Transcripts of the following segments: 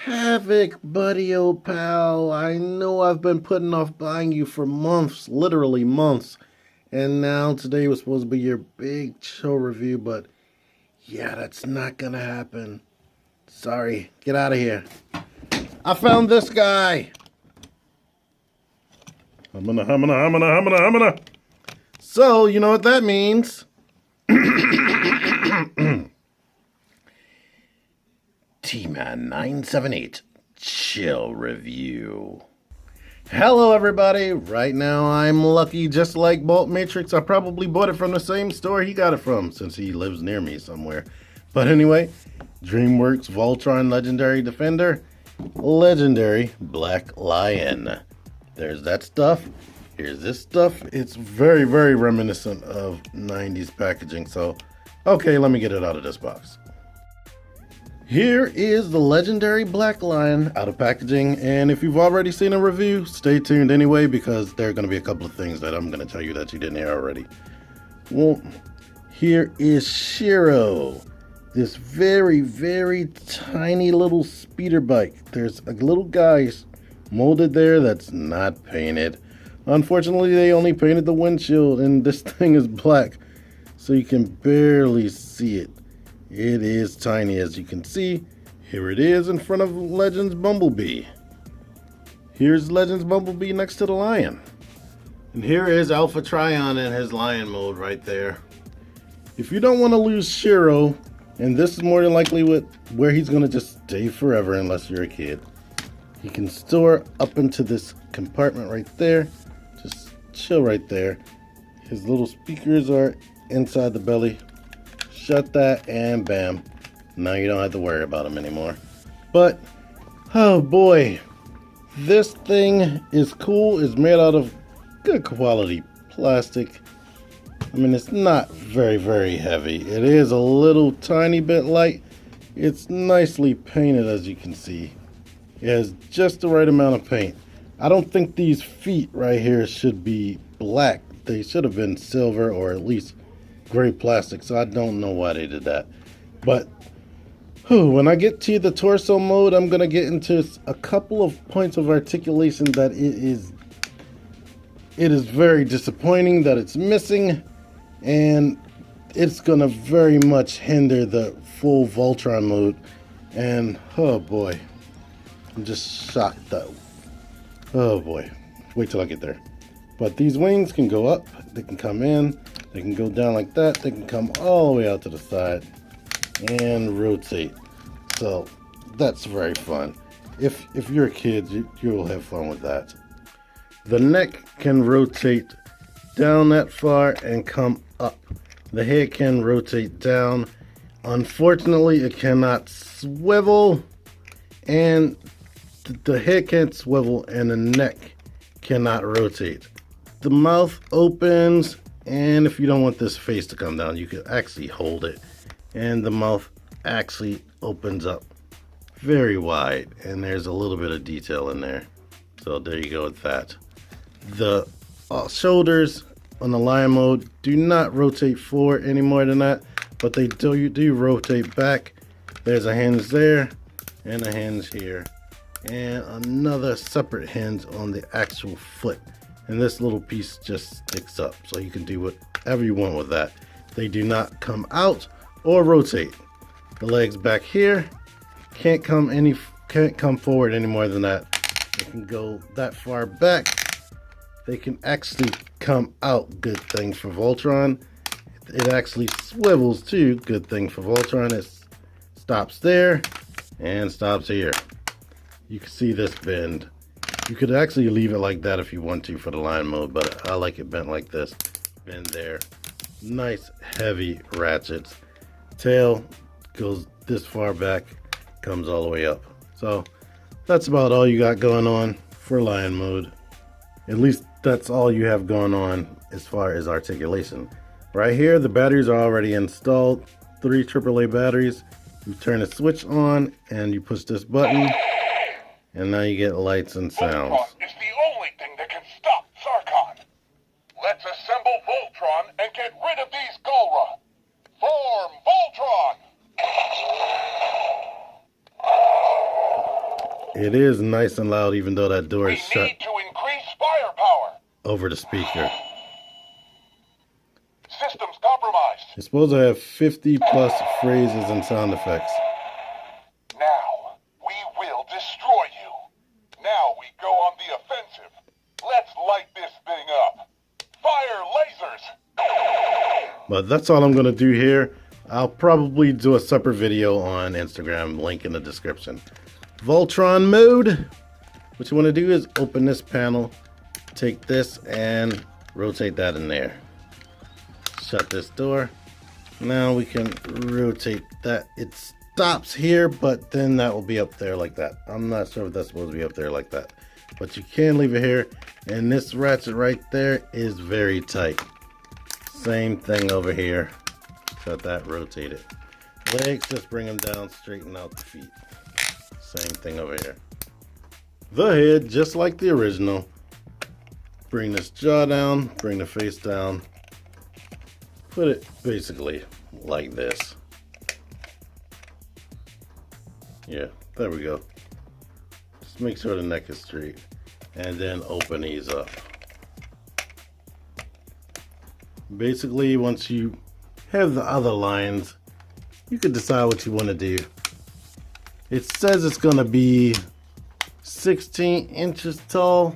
Havoc, buddy, old pal. I know I've been putting off buying you for months, literally months. And now today was supposed to be your big show review, but yeah, that's not gonna happen. Sorry, get out of here. I found this guy. Humana. So, you know what that means? T-Man 978 Chill Review. Hello everybody. Right now I'm lucky, just like Bolt Matrix. I probably bought it from the same store he got it from, since he lives near me somewhere. But anyway, DreamWorks Voltron Legendary Defender, Legendary Black Lion. There's that stuff. Here's this stuff. It's very, very reminiscent of 90s packaging. So, okay, let me get it out of this box. Here is the Legendary Black Lion out of packaging, and if you've already seen a review, stay tuned anyway, because there are going to be a couple of things that I'm going to tell you that you didn't hear already. Well, here is Shiro, this very, very tiny little speeder bike. There's a little guy molded there that's not painted. Unfortunately, they only painted the windshield, and this thing is black, so you can barely see it. It is tiny, as you can see. Here it is in front of Legends Bumblebee. Here's Legends Bumblebee next to the lion. And here is Alpha Trion in his lion mode right there. If you don't want to lose Shiro, and this is more than likely where he's going to just stay forever unless you're a kid, he can store up into this compartment right there. Just chill right there. His little speakers are inside the belly. Shut that and bam. Now you don't have to worry about them anymore. But, oh boy, this thing is cool. It's made out of good quality plastic. I mean, it's not very, very heavy. It is a little tiny bit light. It's nicely painted, as you can see. It has just the right amount of paint. I don't think these feet right here should be black. They should have been silver or at least gray plastic, so I don't know why they did that. But when I get to the torso mode, I'm gonna get into a couple of points of articulation that it is very disappointing that it's missing, and it's gonna very much hinder the full Voltron mode. And oh boy, I'm just shocked that, oh boy, wait till I get there. But these wings can go up, they can come in, they can go down like that, they can come all the way out to the side and rotate. So that's very fun. If you're a kid, you'll have fun with that. The neck can rotate down that far and come up. The head can rotate down. Unfortunately, it cannot swivel, and the head can't swivel and the neck cannot rotate. The mouth opens, and if you don't want this face to come down, you can actually hold it, and the mouth actually opens up very wide, and there's a little bit of detail in there. So there you go with that. The shoulders on the lion mode do not rotate forward any more than that, but they do rotate back. There's a hinge there and a hinge here, and another separate hinge on the actual foot. And this little piece just sticks up, so you can do whatever you want with that. They do not come out or rotate. The legs back here can't come forward any more than that. They can go that far back. They can actually come out. Good thing for Voltron. It actually swivels too. Good thing for Voltron. It stops there and stops here. You can see this bend. You could actually leave it like that if you want to for the lion mode, but I like it bent like this. Bend there. Nice heavy ratchets. Tail goes this far back, comes all the way up. So that's about all you got going on for lion mode. At least that's all you have going on as far as articulation. Right here, the batteries are already installed. 3 AAA batteries. You turn the switch on and you push this button, and now you get lights and sounds. Voltron is the only thing that can stop Sarkon. Let's assemble Voltron and get rid of these Golra. Form Voltron! It is nice and loud even though that door We is shut need to increase firepower. over the speaker. Systems compromised. It's supposed to have 50 plus phrases and sound effects. Now, we will destroy you. Now we go on the offensive. Let's light this thing up. Fire lasers! But that's all I'm going to do here. I'll probably do a separate video on Instagram, link in the description. Voltron mode. What you want to do is open this panel, take this and rotate that in there. Shut this door. Now we can rotate that. It stops here, but then that will be up there like that. I'm not sure if that's supposed to be up there like that, but you can leave it here. And this ratchet right there is very tight. Same thing over here. Shut that, rotate it. Legs, just bring them down, straighten out the feet. Same thing over here. The head, just like the original. Bring this jaw down, bring the face down. Put it basically like this. Yeah, there we go. Just make sure the neck is straight. And then open these up. Basically, once you have the other lines, you can decide what you want to do. It says it's going to be 16 inches tall,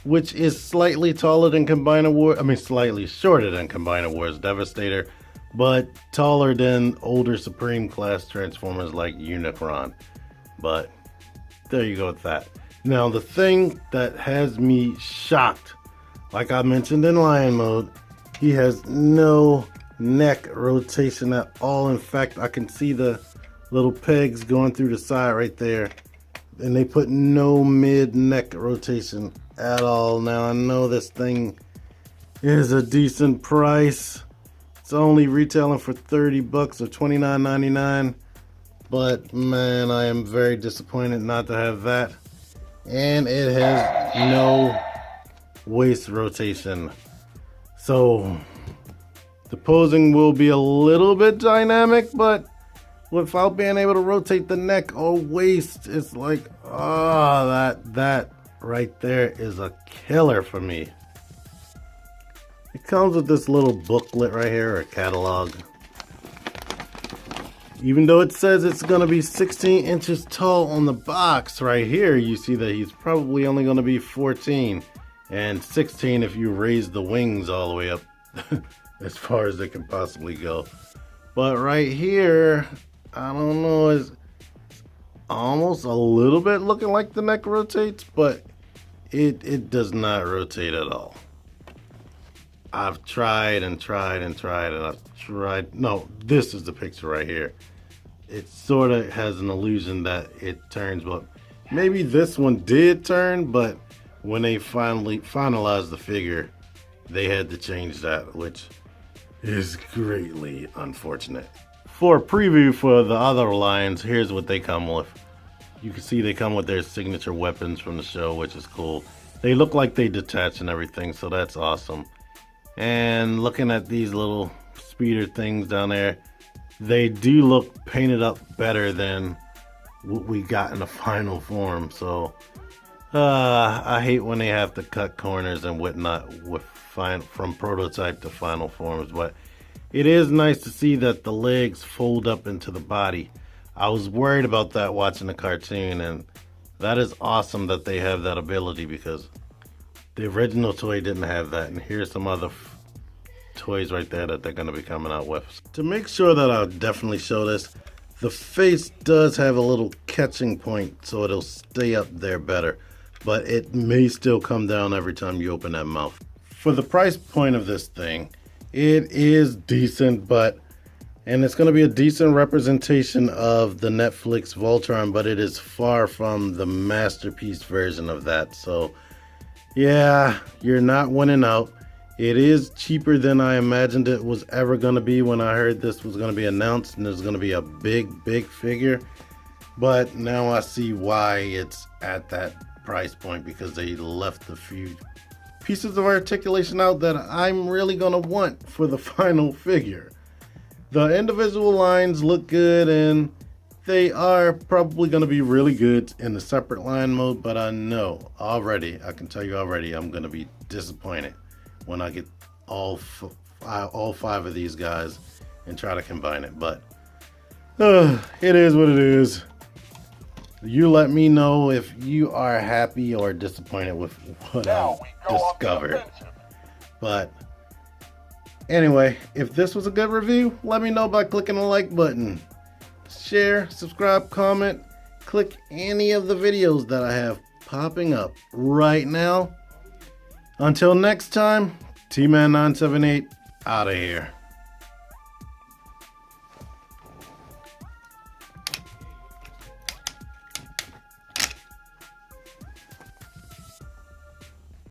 which is slightly taller than Combiner Wars. I mean, slightly shorter than Combiner Wars Devastator, but taller than older Supreme class Transformers like Unicron. But there you go with that. Now, the thing that has me shocked, like I mentioned in Lion Mode, he has no neck rotation at all. In fact, I can see the little pegs going through the side right there, and they put no mid neck rotation at all. Now, I know this thing is a decent price. It's only retailing for 30 bucks or $29.99, but man, I am very disappointed not to have that. And it has no waist rotation. So the posing will be a little bit dynamic, but without being able to rotate the neck or waist, it's like, oh, that right there is a killer for me. It comes with this little booklet right here, a catalog. Even though it says it's going to be 16 inches tall on the box right here, you see that he's probably only going to be 14 and 16 if you raise the wings all the way up as far as they can possibly go. But right here, I don't know, it's almost a little bit looking like the neck rotates, but it does not rotate at all. I've tried and tried and tried and I've tried. No, this is the picture right here. It sort of has an illusion that it turns, but maybe this one did turn, but when they finally finalized the figure, they had to change that, which is greatly unfortunate. For a preview for the other lines, here's what they come with. You can see they come with their signature weapons from the show, which is cool. They look like they detach and everything, so that's awesome. And looking at these little speeder things down there, they do look painted up better than what we got in the final form. So I hate when they have to cut corners and whatnot from prototype to final forms, but it is nice to see that the legs fold up into the body. I was worried about that watching the cartoon, and that is awesome that they have that ability because the original toy didn't have that. And here's some other toys right there that they're going to be coming out with. To make sure that I'll definitely show this, the face does have a little catching point so it'll stay up there better, but it may still come down every time you open that mouth. For the price point of this thing, it is decent, and it's going to be a decent representation of the Netflix Voltron, but it is far from the masterpiece version of that. So yeah, you're not winning out. It is cheaper than I imagined it was ever going to be when I heard this was going to be announced and there's going to be a big figure. But now I see why it's at that price point, because they left a few pieces of articulation out that I'm really going to want for the final figure. The individual lines look good, and they are probably going to be really good in the separate line mode, but I know already, I can tell you already, I'm going to be disappointed when I get all 5 of these guys and try to combine it. But it is what it is. You let me know if you are happy or disappointed with what I've discovered. But anyway, if this was a good review, let me know by clicking the like button. Share, subscribe, comment, click any of the videos that I have popping up right now. Until next time, T-Man978 out of here.